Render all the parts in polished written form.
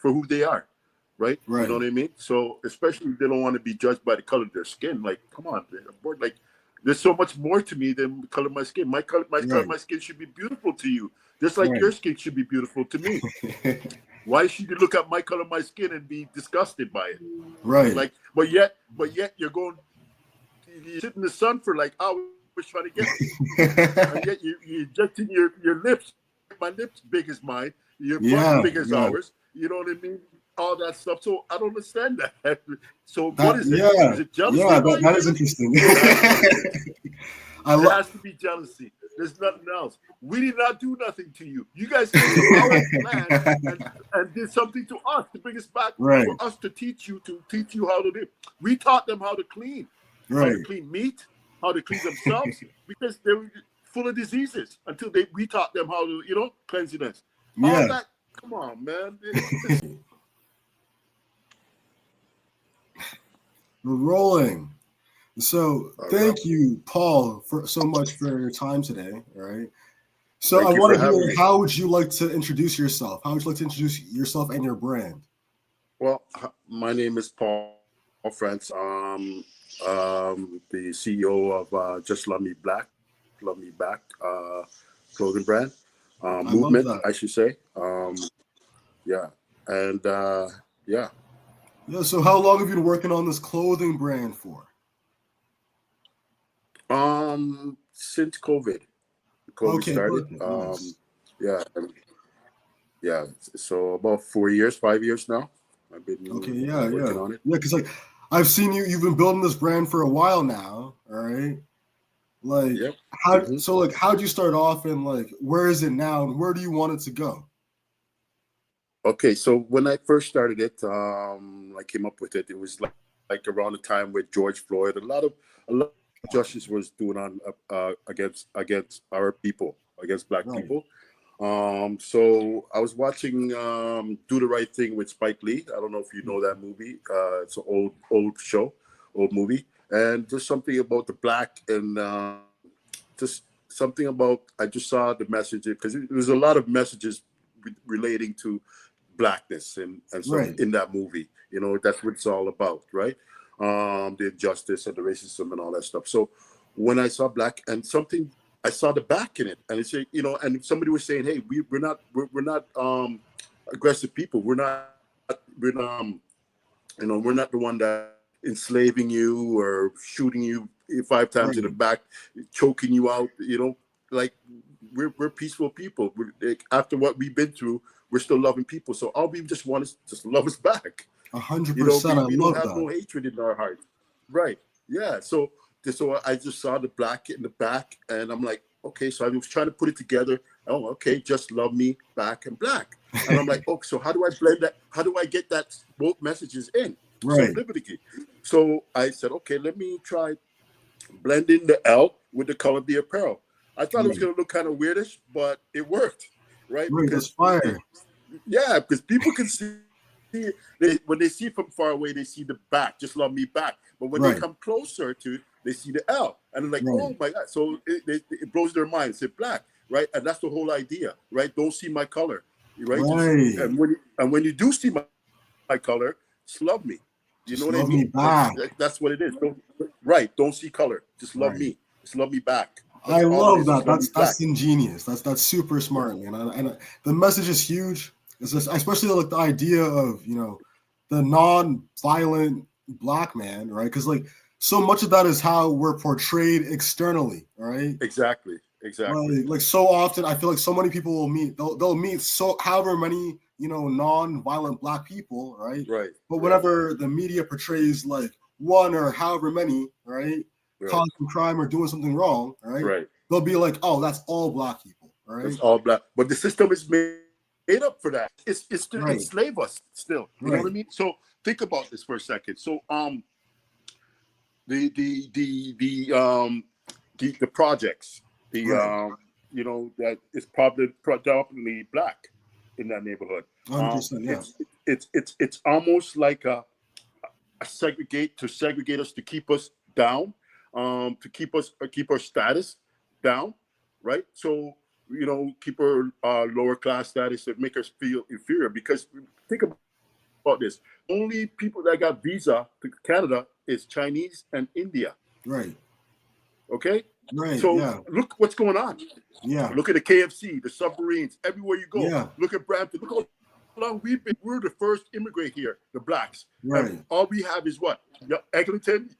for who they are, right? You know Right. what I mean? So especially if they don't want to be judged by the color of their skin. Like, come on, man. Like there's so much more to me than the color of my skin. My color of Right. my skin should be beautiful to you, just like Right. your skin should be beautiful to me. Why should you look at my color of my skin and be disgusted by it? Right. Like, but yet you're going, you sit in the sun for like hours trying to get me, and yet you're injecting your lips. My lips big as mine, your butt Yeah. big as Yeah. ours. You know what I mean? All that stuff. So I don't understand that. So what That. is it? Yeah. Is it jealousy Yeah. right That is here? interesting. It has to be. I It love. has to be jealousy. There's nothing else. We did not do nothing to you. You guys came to our land and did something to us to bring us back Right. for us to teach you how to do. We taught them how to Right. clean meat, how to clean themselves because they were full of diseases until we taught them how to cleanliness. All Yeah. that. Come on, man. We're rolling. So All right. thank you, Paul, for so much for your time today. All right. So I Thank you for want to having hear, me. how would you like to introduce yourself? How would you like to introduce yourself and your brand? Well, my name is Paul France. The CEO of Just Love Me Back clothing brand, I love movement, that. I should say. Yeah, and yeah, Yeah. So how long have you been working on this clothing brand for? since COVID Okay. started. Perfect. Nice. Yeah, yeah. So about 4 years, 5 years now. I've Okay. been Yeah. working Yeah. on it. Yeah. Because like I've seen you. You've been building this brand for a while now. All right. Like Yep. how? Hmm. So like, how'd you start off, and like, where is it now, and where do you want it to go? Okay, so when I first started it, I came up with it. It was like around the time with George Floyd. A lot of justice was doing on against our people, against Black Right. people. So I was watching Do the Right Thing with Spike Lee. I don't know if you know that movie. It's an old show, old movie, and just something about the black and just something about I just saw the message because there was a lot of messages relating to blackness and stuff Right. in that movie. That's what it's all about, right? The injustice and the racism and all that stuff. So when I saw black and something, I saw the back in it, and it's and somebody was saying, "Hey, we're not aggressive people. We're not the one that enslaving you or shooting you 5 times in the Right. back, choking you out. Like we're peaceful people. Like, after what we've been through, we're still loving people. So all we just want is just love us back. A hundred You know, percent. we, I we don't love have that. no hatred in our heart. Right. Yeah. So I just saw the black in the back and I'm like, okay, so I was trying to put it together. Oh, okay, just love me back and black. And I'm like, oh, so how do I blend that? How do I get that both messages in? Right. Simplicity. So I said, okay, let me try blending the L with the color of the apparel. I thought it was Right. going to look kind of weirdish, but it worked, right? Right. That's Because fire. yeah, because people can see when they see from far away, they see the back, just love me back. But when they come Right. closer to it, they see the L, and they're like, "Oh Right. my god!" So it blows their mind. It's black, right? And that's the whole idea, right? Don't see my color, right? Just Right. and when you do see my color, just love me. You know what I mean? Just love me back. That's what it is. Right? Don't see color. Just love me. Right. Just love me back. That's I all it is. love Just that. love me That's back. ingenious. That's super smart, man. And the message is huge. It's just, especially like the idea of the non-violent black man, right? Because like so much of that is how we're portrayed externally, right? Exactly. Exactly. Like so often, I feel like so many people will meet. They'll meet so however many non-violent black people, right? Right. But Right. whenever the media portrays like one or however many, right, Right. causing crime or doing something wrong, right, Right. they'll be like, oh, that's all black people, It's right? all black. But the system is made up for that. It's to enslave Right, us still. You know what I mean? right, So think about this for a second. So the projects, the right. that is probably predominantly black in that neighborhood. 100%, yeah. It's almost like a segregate us to keep us down, to keep our status down, right? So keep our lower class status to make us feel inferior. Because think about it. about this. Only people that got visa to Canada is Chinese and India. Right. Okay? Right. So Yeah. look what's going on. Yeah. Look at the KFC, the submarines, everywhere you go. Yeah. Look at Brampton. Look how long we've been. We're the first immigrant here, the blacks. Right. And all we have is what? Eglinton.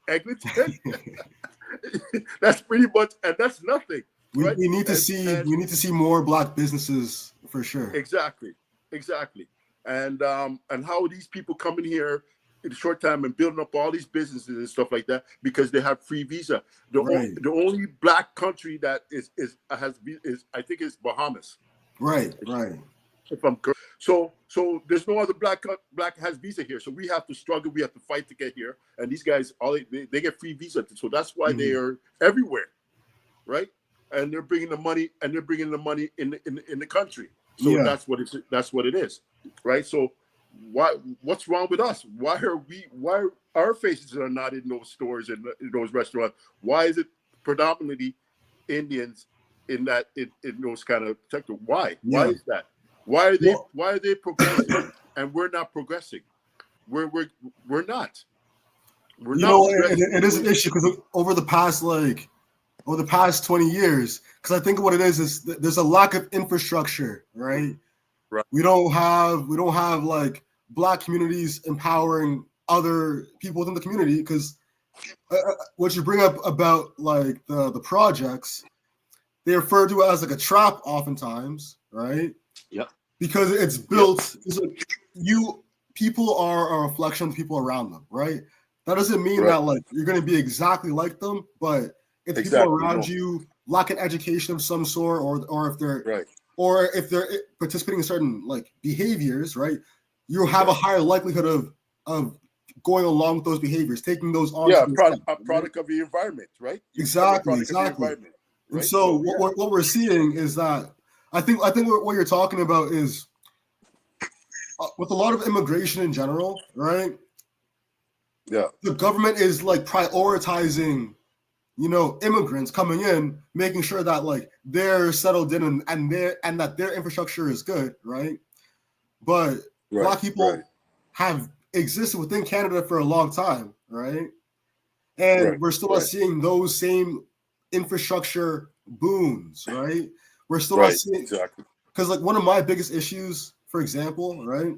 That's pretty much, and that's nothing. Right? We need to see more black businesses for sure. Exactly. And how these people coming here in a short time and building up all these businesses and stuff like that because they have free visa. The only black country that is I think is Bahamas. Right. If I'm correct. So there's no other black has visa here. So we have to struggle. We have to fight to get here. And these guys they get free visa. So that's why they are everywhere, right? And they're bringing the money in the country. So that's what it is, right? So what's wrong with us? Why are our faces are not in those stores and in those restaurants? Why is it predominantly Indians in those kind of sectors? Why is that? Why are they progressing and we're not progressing? We're not. It is an issue because over the past 20 years, because I think what it is there's a lack of infrastructure, right? Right. We don't have like black communities empowering other people within the community because what you bring up about like the projects, they refer to it as like a trap oftentimes, right? Yep. Because it's built, people are a reflection of people around them, right? That doesn't mean that like you're going to be exactly like them, but if people around you lack an education of some sort, or if they're participating in certain like behaviors, right, you have a higher likelihood of going along with those behaviors, taking those on. A product of the environment, right? Exactly. Right? And so what we're seeing is that I think what you're talking about is with a lot of immigration in general, right? Yeah. The government is like prioritizing, immigrants coming in, making sure that like they're settled in and that their infrastructure is good, right? But black people have existed within Canada for a long time, right? And we're still not seeing those same infrastructure boons, right? We're still not seeing because like one of my biggest issues, for example, right?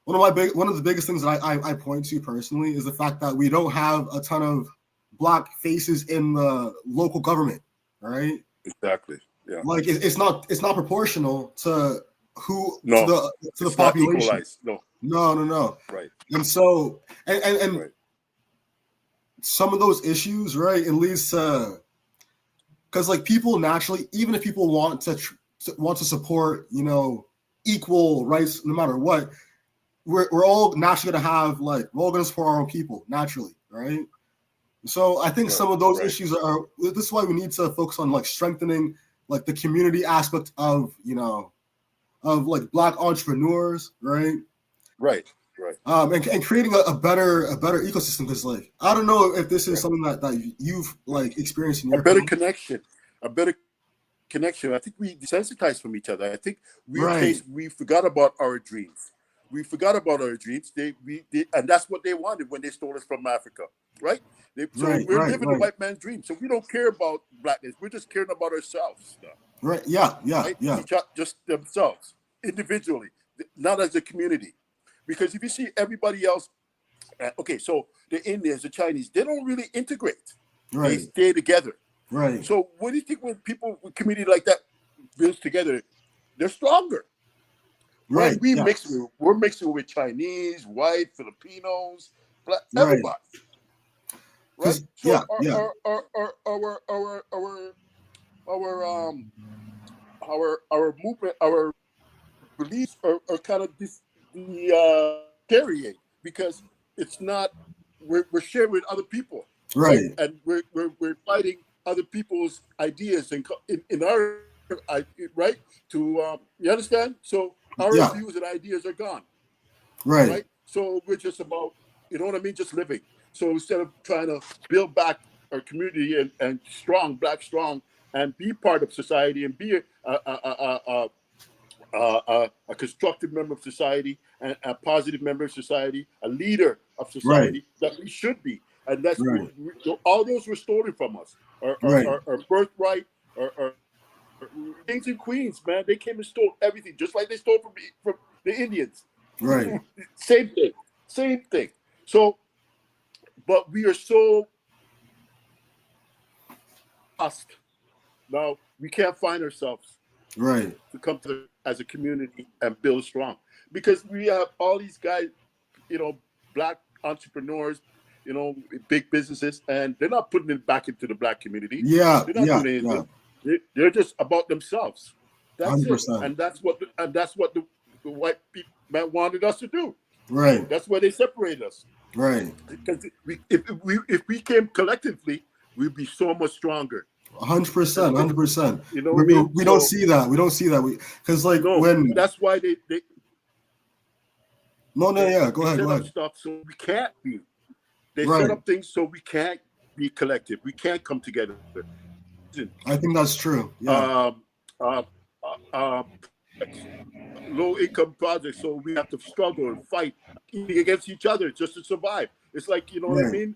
One of the biggest things that I point to personally is the fact that we don't have a ton of black faces in the local government, right? Exactly. Yeah. Like it's not proportional to to the population. No. Right. And so and some of those issues, right? It leads to because like people naturally, even if people want to support, equal rights no matter what, we're all naturally gonna have like we're all gonna support our own people naturally, right? So I think some of those issues are. This is why we need to focus on like strengthening like the community aspect of of like black entrepreneurs, right? Right. And creating a better ecosystem because like I don't know if this is something that you've like experienced in your connection. A better connection. I think we desensitized from each other. I think we forgot about our dreams. We forgot about our dreams. And that's what they wanted when they stole us from Africa, right? We're living the white man's dream. So we don't care about blackness. We're just caring about ourselves. Right. Yeah. Right? Just themselves, individually, not as a community. Because if you see everybody else, so the Indians, the Chinese, they don't really integrate. They stay together. Right. So what do you think when people with community like that builds together, they're stronger? Right. We're mixing with Chinese, white, Filipinos, black, everybody. Right. So our movement, our beliefs are kind of carrying because it's not we're sharing with other people. Right. And we're fighting other people's ideas in our right to you understand? So our views and ideas are gone. Right. So we're just about, you know what I mean? Just living. So instead of trying to build back our community and black strong, and be part of society and be a constructive member of society, and a positive member of society, a leader of Right. society that we should be. And that's Right. all those were stolen from us. Right. Our birthright, our kings and queens, man. They came and stole everything, just like they stole from the Indians. Right. Same thing. Same thing. So, but we are so lost now. We can't find ourselves Right. to come to as a community and build strong, because we have all these guys, black entrepreneurs, big businesses, and they're not putting it back into the black community. Yeah. They're not Yeah. doing Yeah. anything. They're just about themselves. That's it. 100%. And that's what the white people man wanted us to do. Right. That's why they separated us. Right. Because if we came collectively, we'd be so much stronger. 100%. 100%. You know what I mean? We don't see that. We don't see that. Because like when that's why they yeah. Go ahead. set Go up ahead. stuff so we can't be. They Right. set up things so we can't be collective. We can't come together. I think that's true. Yeah. Low income projects, so we have to struggle and fight against each other just to survive. It's like, you know what I Right. mean?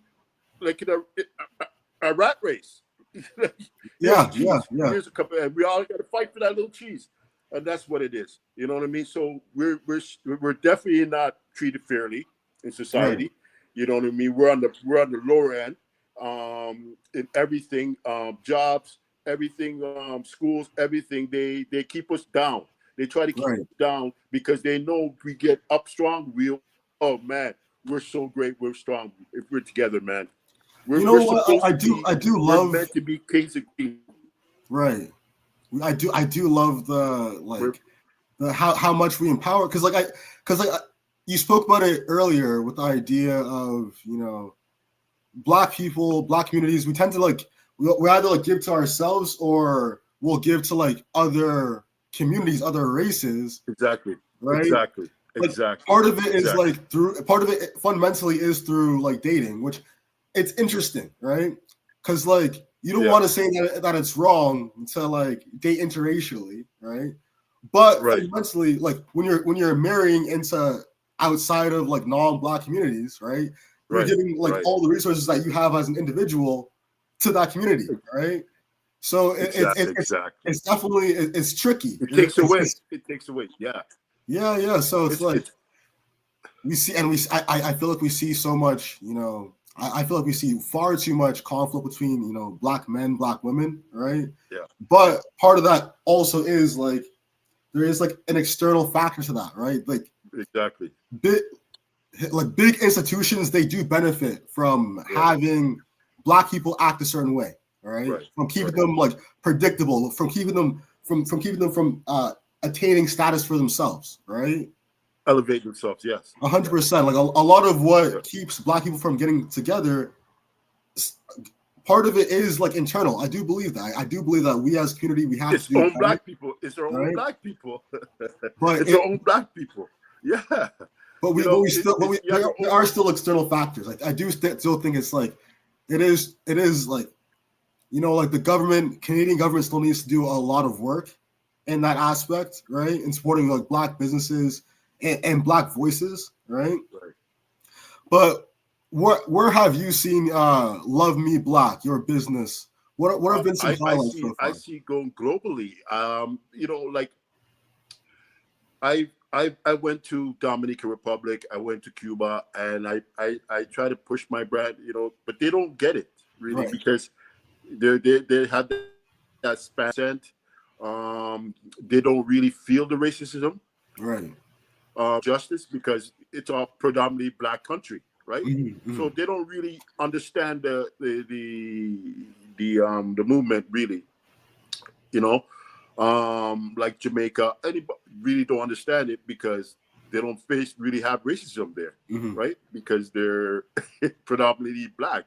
Like in a rat race. Yeah. Cheese. Yeah. Yeah. Here's a couple, and we all got to fight for that little cheese, and that's what it is. You know what I mean? So we're definitely not treated fairly in society. Right. You know what I mean? We're on the lower end, in everything, jobs, everything, schools, everything. They keep us down. They try to keep Right. us down because they know if we get up strong, oh man, we're so great, we're strong if we're together, man. You know what? I do love. We're meant to be kings and queens. Right. I do love the how much we empower, because you spoke about it earlier with the idea of black people, black communities. We tend to we either give to ourselves, or we'll give to other communities, other races. Exactly. Right. Exactly. Part of it is part of it fundamentally is through dating, which it's interesting, right? Because you don't want to say that it's wrong to date interracially, right? But fundamentally, when you're marrying into outside of non-black communities, right? You're giving all the resources that you have as an individual to that community, right? So it's definitely it's tricky. It takes away. Yeah. Yeah. So it's we see, and I feel like we see so much, I feel like we see far too much conflict between, black men, black women, right? Yeah. But part of that also is there is an external factor to that, right? Exactly. Big institutions, they do benefit from having black people act a certain way, right? From keeping them predictable, from keeping them from attaining status for themselves, right? Elevate themselves, yes. 100%. A lot of what keeps black people from getting together, part of it is internal. I do believe that. I do believe that we as a community, we have to do black people. It's our own black people. But it's our own black people. Yeah. But there are still external factors. I do still think it's it is the government, Canadian government still needs to do a lot of work in that aspect, right? In supporting black businesses and black voices, right? But where have you seen LoveMeBlack, your business? What have been some highlights so far? I see going globally. I went to Dominican Republic, I went to Cuba, and I try to push my brand, but they don't get it really, because they had that Spanish accent. They don't really feel the racism, justice, because it's a predominantly black country, right? Mm-hmm. So they don't really understand the movement, really. Like Jamaica, anybody really don't understand it because they don't really have racism there, right? Because they're predominantly black.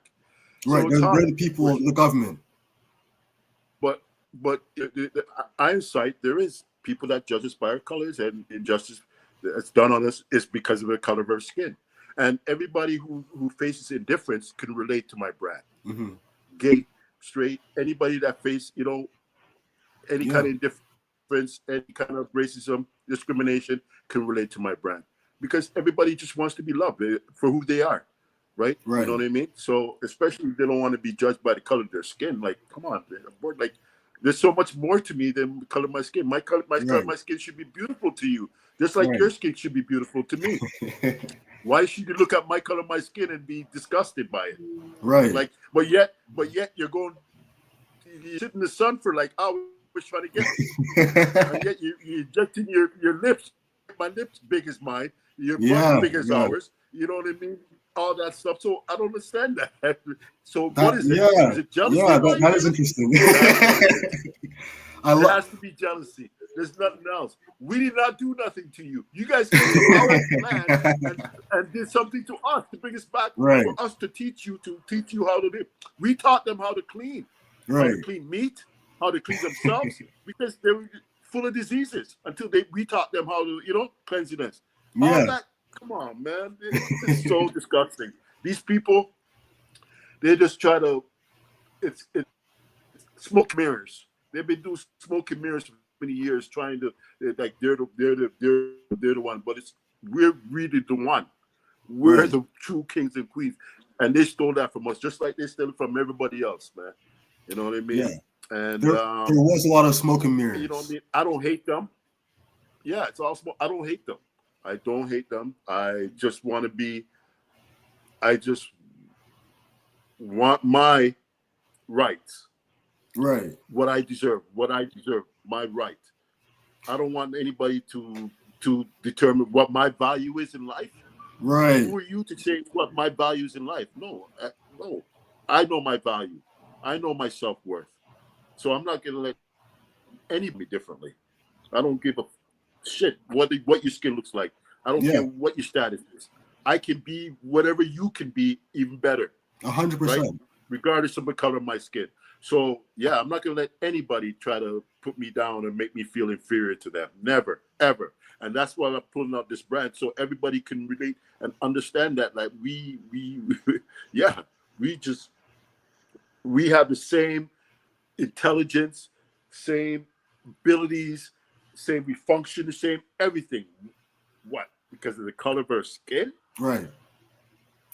Right, so they're the people, the government. But the hindsight, there is people that judge us by our colors, and injustice that's done on us is because of the color of our skin. And everybody who faces indifference can relate to my brand. Gay, straight, anybody that face, any kind of indifference difference, any kind of racism, discrimination can relate to my brand because everybody just wants to be loved for who they are, right? You know Right. what I mean? So especially if they don't want to be judged by the color of their skin. Like, come on, man. Like, there's so much more to me than the color of my skin. My color of Right. my skin should be beautiful to you, just like Right. your skin should be beautiful to me. Why should you look at my color of my skin and be disgusted by it? Right. Like, but yet you're going, you sit in the sun for like hours trying to get me, and yet you're injecting your lips. My lips big as mine, your butt Yeah. big as Yeah. ours. You know what I mean? All that stuff. So I don't understand that. So what That. is it? Yeah. Is it jealousy Yeah. That, right that is here? interesting. It has to be. I It love. has to be jealousy. There's nothing else. We did not do nothing to you. You guys came to our land and did something to us to bring us back Right. for us to teach you how to live. We taught them how to clean Right. meat, how to clean themselves because they were full of diseases until we taught them how to, cleanliness. All Yeah. that. Come on, man. It's so disgusting. These people, they just try to. It's smoke mirrors. They've been doing smoke and mirrors for many years, trying to like they're the one, but we're really the one. We're Right. the true kings and queens, and they stole that from us, just like they stole it from everybody else, man. You know what I mean? Yeah. And There was a lot of smoke and mirrors. you know what I mean? I don't hate them. Yeah, it's all smoke. I don't hate them. I don't hate them. I just want to be. I just want my rights. Right. What I deserve, my right. I don't want anybody to determine what my value is in life. Right. Who are you to say what my value is in life? No, no. I know my value. I know my self-worth. So I'm not gonna let anybody differently. I don't give a shit what your skin looks like. I don't care Yeah. what your status is. I can be whatever you can be, even better. 100%. Right? Regardless of the color of my skin. So yeah, I'm not gonna let anybody try to put me down and make me feel inferior to them. Never, ever. And that's why I'm pulling out this brand so everybody can relate and understand that. Like we yeah, we have the same intelligence, same abilities, same we function the same, everything. What? Because of the color of our skin? Right.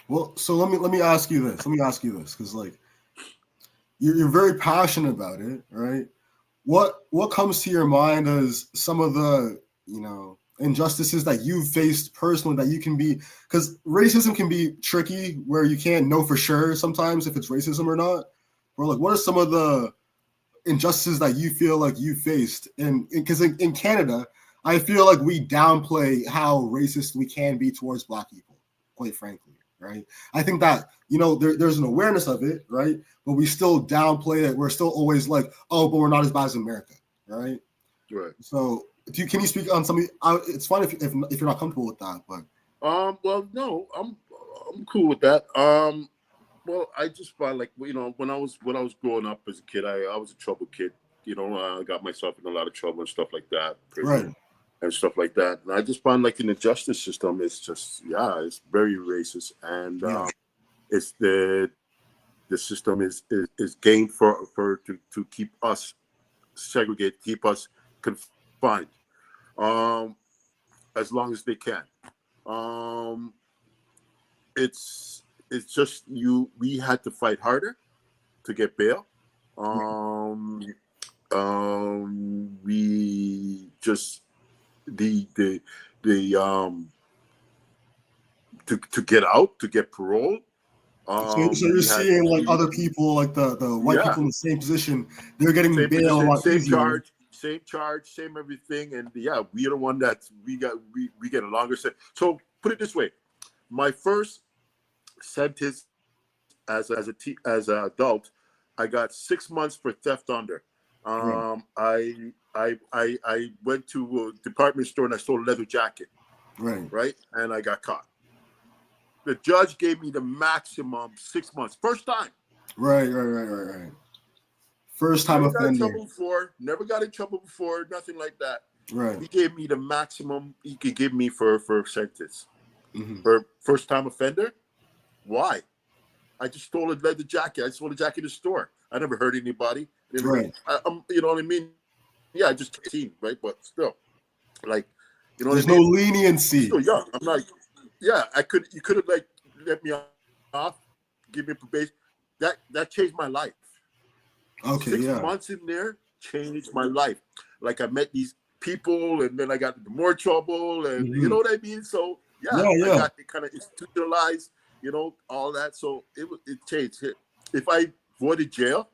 Well, so let me ask you this. Because like you're very passionate about it, right? What comes to your mind as some of the injustices that you've faced personally that you can be, because racism can be tricky where you can't know for sure sometimes if it's racism or not. Or like, what are some of the injustices that you feel like you faced? And because in Canada, I feel like we downplay how racist we can be towards Black people, quite frankly, right? I think that there's an awareness of it, right? But we still downplay it. We're still always like, oh, but we're not as bad as America, right? Right. So can you speak on something? It's fine if you're not comfortable with that, but well, no, I'm cool with that. Well, I just find like when I was growing up as a kid, I was a troubled kid. I got myself in a lot of trouble and stuff like that, prison right, and stuff like that. And I just find like in the justice system, it's just it's very racist, and yeah, it's the system is gained to keep us segregated, keep us confined, as long as they can. Um, it's just we had to fight harder to get bail. We just the to get out, to get parole. so you're We had seeing like other people, like the white yeah, people in the same position, they're getting same bail a position, lot easier. same charge, same everything, and yeah, we are the one that we get a longer sentence. So put it this way, my first sentence as an adult, I got 6 months for theft under. Right, I went to a department store and I stole a leather jacket, right, right, and I got caught. The judge gave me the maximum 6 months. First time. right. First time Never got in offender. trouble before. Never got in trouble before. Nothing like that. Right. He gave me the maximum he could give me for a sentence. Mm-hmm. For first time offender. Why? I just stole a leather jacket. I stole a jacket in the store. I never hurt anybody. Right. You know what I mean? yeah, I just 18, right? But still, like, you know There's what I no mean? I'm leniency. still young. I'm like, yeah, you could have like let me off, give me probation. That changed my life. Okay, Six yeah. months in there changed my life. Like I met these people, and then I got into more trouble, and you know Hmm. what I mean. So yeah, Yeah, I yeah. got it kind of institutionalized, all that. So it changed. If I avoided jail,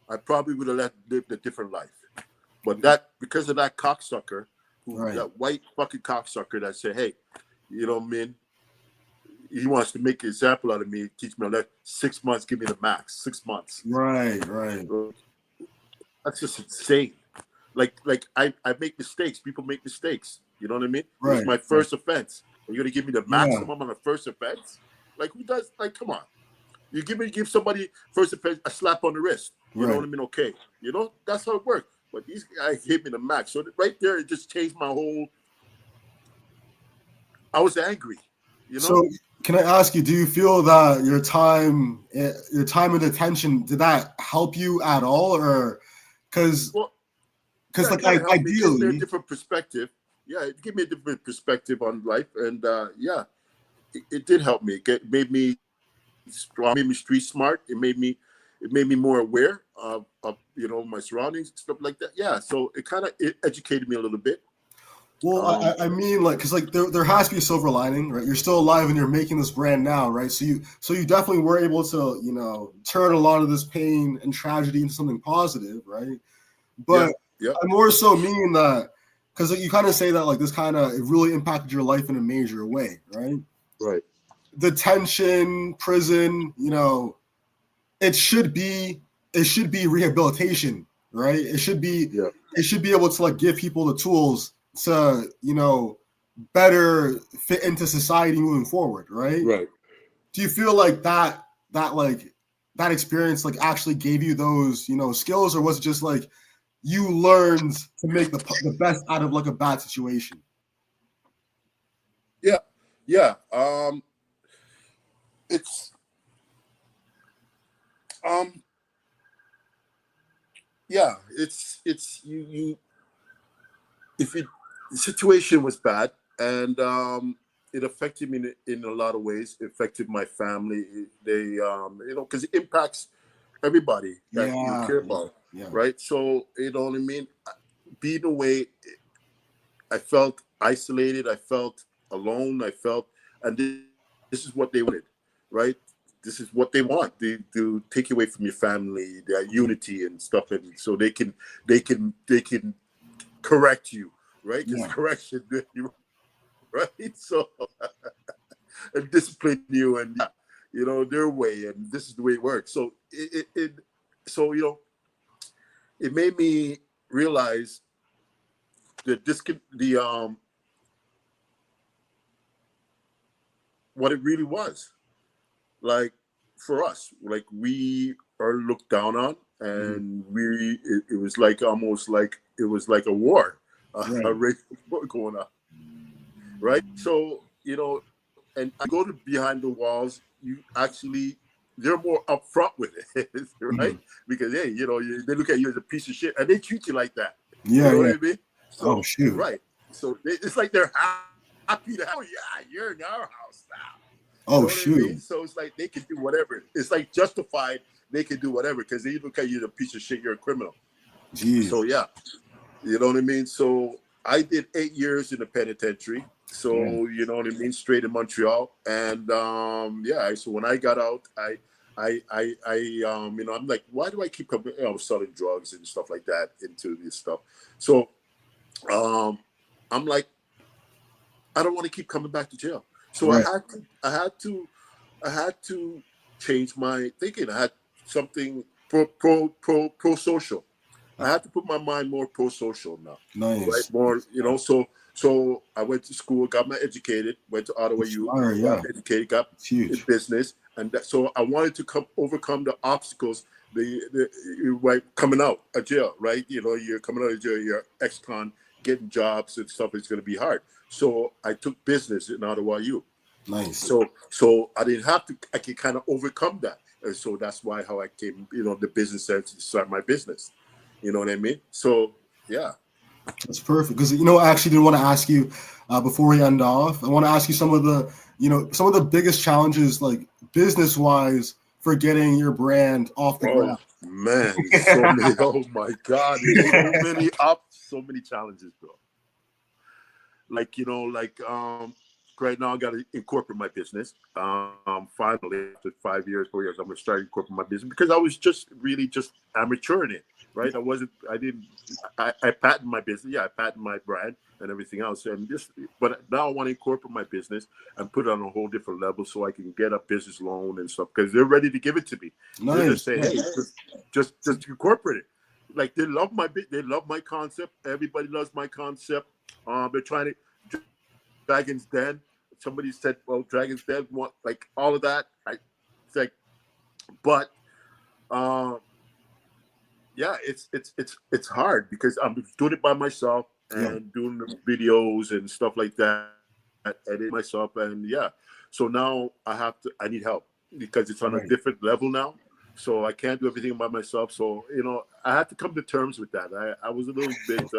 I probably would have lived a different life. But that because of that cocksucker, Right. that white fucking cocksucker that said, "Hey, man, he wants to make an example out of me, teach me a lesson. 6 months, give me the max. 6 months." Right, right, That's just insane. Like I make mistakes. People make mistakes. You know what I mean? It was right, my right. first offense. Are you gonna give me the Yeah, maximum on the first offense? Like who does? Like come on. You give somebody first offense a slap on the wrist. You know right. what I mean? Okay. That's how it works. But these guys hit me the max. So right there, it just changed my whole. I was angry. You So know. can I ask you, do you feel that your time in detention, did that help you at all? Or because Well, because yeah, it like kind of helped me. It gives me a ideally, different perspective. Yeah, it gave me a different perspective on life, and yeah, it did help me. It made me strong, made me street smart. It made me more aware of my surroundings and stuff like that. Yeah, so it educated me a little bit. well, Um, I mean, like, because like there has to be a silver lining, right? You're still alive and you're making this brand now, right? So you definitely were able to, turn a lot of this pain and tragedy into something positive, right? yeah, But yeah, I more so mean that because you kind of say that like this kind of it really impacted your life in a major way, right? right, Detention, prison, it should be rehabilitation, right? yeah, It should be able to like give people the tools to better fit into society moving forward, right? right. Do you feel like that experience like actually gave you those skills, or was it just like you learned to make the best out of like a bad situation? Yeah, yeah. It's um, yeah. It's you. If the situation was bad and it affected me in a lot of ways. It affected my family. Because it impacts everybody that you Yeah, care yeah, about, yeah, right? So you know what I mean. Being away, I felt isolated. I felt alone. And this is what they wanted, right? This is what they want. They to take away from your family, their unity and stuff, and so they can correct you, right? Because yeah, correction, right? So and discipline you and their way, and this is the way it works. So so it made me realize that the what it really was like for us. Like we are looked down on, mhm, and it was like almost like it was like a war, a right, racial war going on, right? So and I go to behind the walls. You actually they're more upfront with it, right? mhm. Because hey, they look at you as a piece of shit, and they treat you like that. You Yeah, know what yeah. I mean? Oh So shoot. right. So it's like they're happy to, oh yeah, you're in our house now. You Oh know what I mean? shoot. So it's like they can do whatever. It's like justified. They can do whatever because they look at you as a piece of shit. You're a criminal. Jeez. So yeah, you know what I mean? So I did 8 years in the penitentiary. Yeah. So you know what I mean, straight in Montreal. And yeah, so when I got out, I'm like, why do I keep coming, selling drugs and stuff like that into this stuff? So um, I'm like, I don't want to keep coming back to jail. So Right. I had to change my thinking. I had something pro social. Uh, I had to put my mind more pro social now, right? Nice. More, So I went to school, got my educated, went to Ottawa It's U, fire, got yeah. educated, got It's in huge. business, and so I wanted to overcome the obstacles. Right, coming out of jail, right? You're coming out of jail, you're ex-con, getting jobs and stuff is going to be hard. So I took business in Ottawa U. Nice. So I didn't have to. I could kind of overcome that, and so that's how I came. The business sense to start my business. You know what I mean? So yeah. That's perfect. Because I actually did want to ask you before we end off. I want to ask you some of the biggest challenges, like business wise, for getting your brand off the Oh ground. man, it's so many. Oh my God, it's so many so many challenges, bro. Like right now I got to incorporate my business. Finally, after 5 years, 4 years, I'm gonna start incorporating my business because I was just really just amateur in it, right? I patented my business. Yeah, I patented my brand and everything else, but now I want to incorporate my business and put it on a whole different level so I can get a business loan and stuff because they're ready to give it to me. Nice. They're just saying, hey, just incorporate it. Like they love my concept. Everybody loves my concept. They're trying to Dragon's Den. Somebody said, "Well, Dragon's Den want like all of that." It's like, but yeah, it's hard because I'm doing it by myself and doing the videos and stuff like that, edit myself, and yeah. So now I need help because it's on a different level now. So I can't do everything by myself. So I had to come to terms with that. I was a little bit.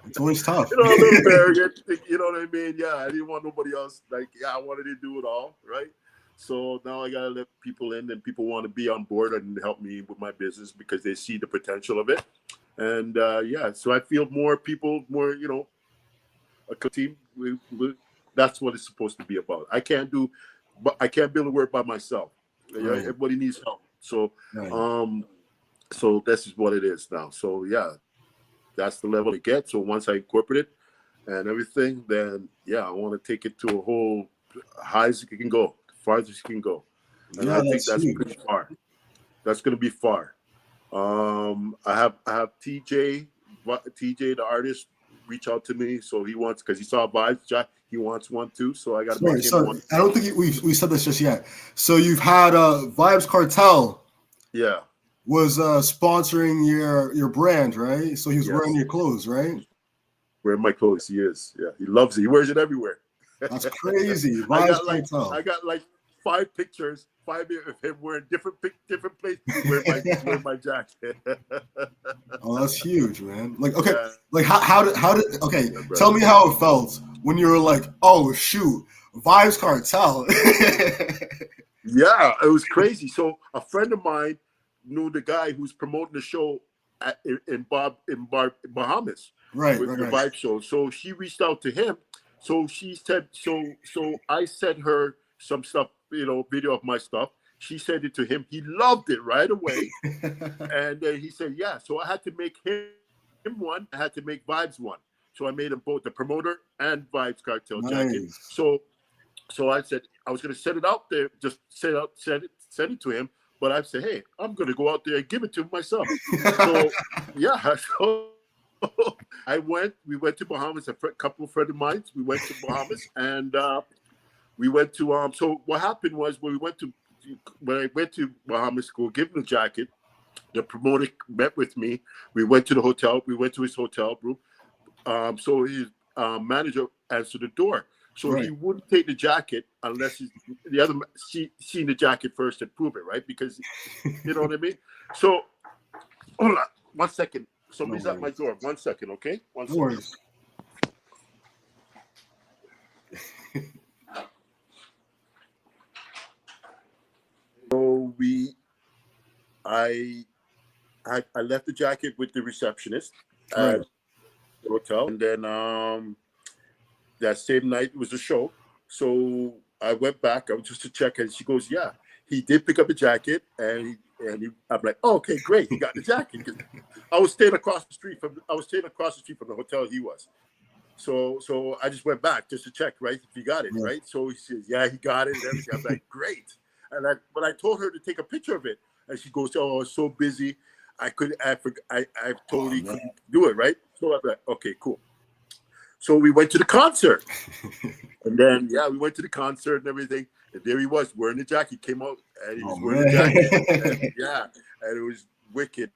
It's always tough. A little arrogant. You know what I mean? Yeah, I didn't want nobody else. Like, yeah, I wanted to do it all, right? So now I gotta let people in, and people want to be on board and help me with my business because they see the potential of it. And yeah, so I feel more people, a team. That's what it's supposed to be about. I can't build a work by myself. Right. Everybody needs help. So, Right. so this is what it is now. So yeah, that's the level it gets. So once I incorporate it and everything, then yeah, I want to take it to a whole high as it can go, far as it can go. And I think that's pretty far. That's going to be far. I have TJ the artist reach out to me, so he wants because he saw Vibes Jack. He wants one too, so I got to make him one. I don't think we said this just yet. So you've had Vibes Cartel. Yeah. Was sponsoring your brand, right? So he was wearing your clothes, right? Wearing my clothes, he is. Yeah, he loves it. He wears it everywhere. That's crazy. I got like 5 pictures, 5 of him wearing different places. Wearing my jacket. Oh, that's huge, man. Like, okay, yeah. Like how did okay? Yeah, tell me how it felt when you were like, oh shoot, Vibes Cartel. Yeah, it was crazy. So a friend of mine knew the guy who's promoting the show in Bahamas, right? The Vibe show. So she reached out to him. So she said, so I sent her some stuff, video of my stuff. She sent it to him. He loved it right away, and he said, yeah. So I had to make him one. I had to make Vibes one. So I made them both, the promoter and Vibes Cartel jacket. So I said I was going to set it out there, just send it to him. But I said, hey, I'm going to go out there and give it to him myself. So, yeah. So we went to Bahamas, a couple of friends of mine. We went to Bahamas and we went to, so what happened was when I went to Bahamas to give him the jacket, the promoter met with me. We went to the hotel. We went to his hotel room. So his manager answered the door. So he wouldn't take the jacket unless the other seen the jacket first and prove it, right? Because you know what I mean. So hold on, 1 second. Somebody's at my door. 1 second, okay? 1 second. So I left the jacket with the receptionist at the hotel, and then that same night was the show. So I went back. I was just to check, and she goes, "Yeah, he did pick up the jacket." And I'm like, "Oh, okay, great. He got the jacket." I was staying across the street from the hotel he was. So I just went back just to check, right, if he got it, right. So he says, "Yeah, he got it." And everything. I'm like, "Great." But I told her to take a picture of it, and she goes, "Oh, I was so busy, I totally couldn't do it." Right. So I'm like, "Okay, cool." So we went to the concert, and then we went to the concert and everything. And there he was wearing the jacket. He came out and he was wearing the jacket. And it was wicked,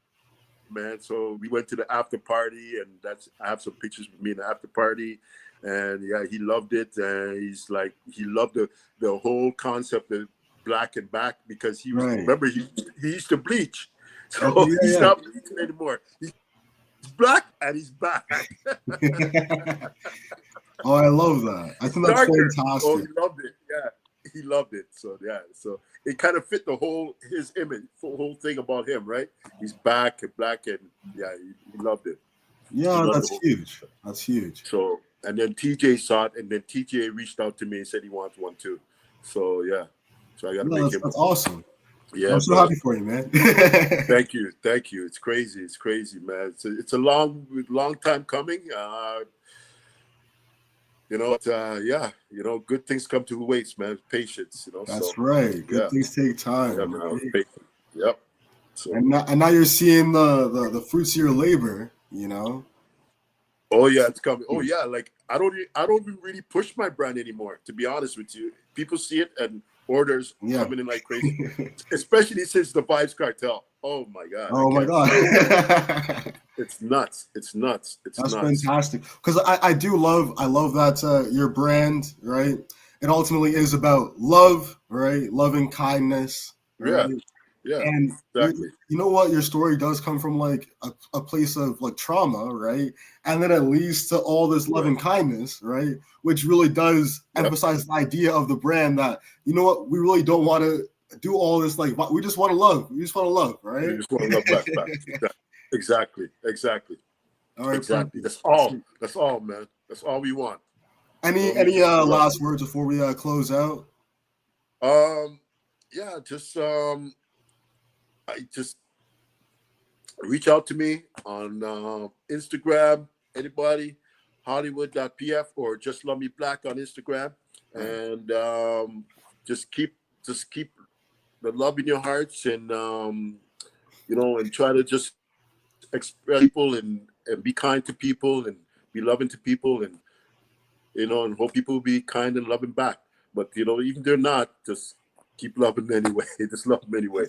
man. So we went to the after party, and I have some pictures with me in the after party. And he loved it. And he's like, he loved the whole concept of black and back because he was remember he used to bleach. So Yeah, he's yeah. not bleaching anymore. He's black and he's back. Oh, I love that. I think that's Darker. Oh, fantastic. he loved it. Yeah, he loved it. So yeah, so it kind of fit the whole his image, the whole thing about him, right? He's back and black, and yeah, he loved it. He Yeah, loved the that's whole. huge. That's huge. So and then TJ saw it, and then TJ reached out to me and said he wants one too. So yeah, so I got to No, make him. that's awesome. Yeah, I'm so bro. happy for you, man. Thank you, thank you. It's crazy, man. It's a long time coming. Yeah, good things come to who waits, man. Patience, That's So right. Good yeah, things take yeah, time. man. I was Right? patient. Yep. So And now you're seeing the fruits of your labor. oh yeah, it's coming. Oh yeah, like I don't even really push my brand anymore. To be honest with you, people see it and orders Yeah. coming in like crazy, especially since the Vibes Cartel. Oh my God, I Oh my can't stand it. God. It's nuts. It's nuts. It's That's nuts. fantastic. Because I love that your brand, right? It ultimately is about love, right? Love and kindness, Yeah, right? yeah, And exactly. you know what? Your story does come from like a place of like trauma, right? And then it leads to all this love Right. and kindness, right? Which really does Yep. emphasize the idea of the brand that, you know what, we really don't want to do all this. Like, we just want to love. We just want to love, We right? just want to love black back. Exactly. All right, Exactly. perfect. That's all. That's all, man. That's all we want. We Any just want to love. last words before we close out? Yeah, I just reach out to me on Instagram, anybody, Hollywood.pf or just love me black on Instagram. Right. And just keep the love in your hearts, and and try to just express people, and be kind to people, and be loving to people, and hope people will be kind and loving back. But even they're not, just keep loving them anyway. Just love them anyway.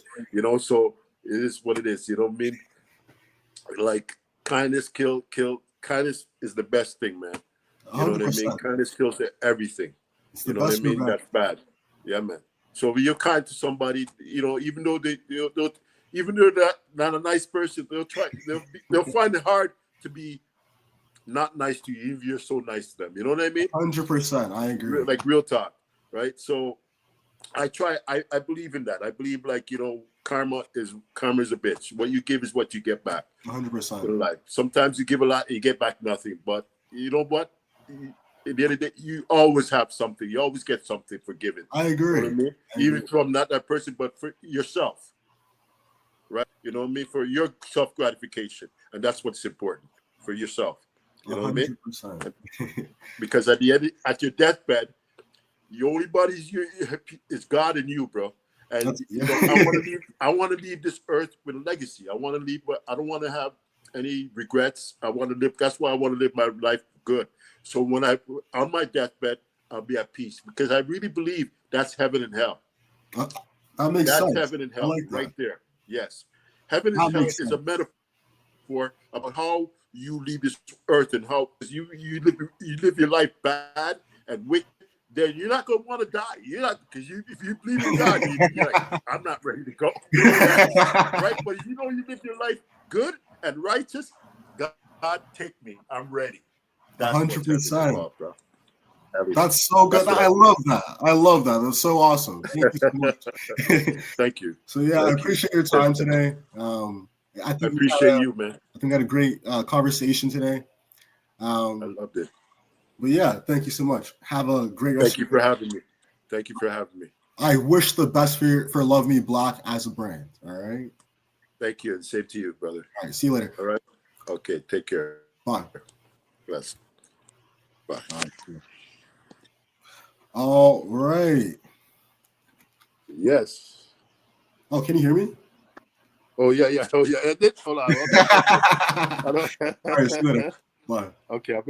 So it is what it is. You know what I mean? Like kindness kindness is the best thing, man. You know what I mean? 100%. Kindness kills everything. It's the You know what I best mean? revenge. That's bad. Yeah, man. So when you're kind to somebody, even though they'll even though they're not a nice person, they'll find it hard to be not nice to you if you're so nice to them. You know what I mean? 100%. I agree. Like real talk, right? So I believe in that. I believe, like, karma is a bitch. What you give is what you get back 100%. in life. Sometimes you give a lot and you get back nothing. But you know what? At the end of the day, you always have something. You always get something for giving. I You agree. know what I mean? Even from not that person, but for yourself. Right? You know what I mean? For your self gratification. And that's what's important. For yourself. You know what I mean? 100%. Because at your deathbed, the only body is God and you, bro. And I want to leave this earth with a legacy. I want to leave, but I don't want to have any regrets. I want to live. That's why I want to live my life good. So when on my deathbed, I'll be at peace, because I really believe that's heaven and hell. That makes sense. That's heaven and hell, like right there. Yes, heaven and hell is a metaphor about how you leave this earth, and how you live your life bad and wicked. Then you're not gonna want to die. You're not, because if you believe in God, you're like, I'm not ready to go. Right? But if you live your life good and righteous, God take me. I'm ready. That's 100%. Bro. That's so good. I love that. I love that. That's so awesome. Thank you so much. Thank you. So yeah, I appreciate your time today. I appreciate you, man. I think we had a great conversation today. I loved it. But yeah, thank you so much. Have a great rest. Thank you for having me. Thank you for having me. I wish the best for Love Me Black as a brand. All right. Thank you, and same to you, brother. All right. See you later. All right. Okay. Take care. Bye. Bless. Bye. All right. Yes. Oh, can you hear me? Oh yeah. Hold on. All right. See you later. Bye. Okay. I'm gonna.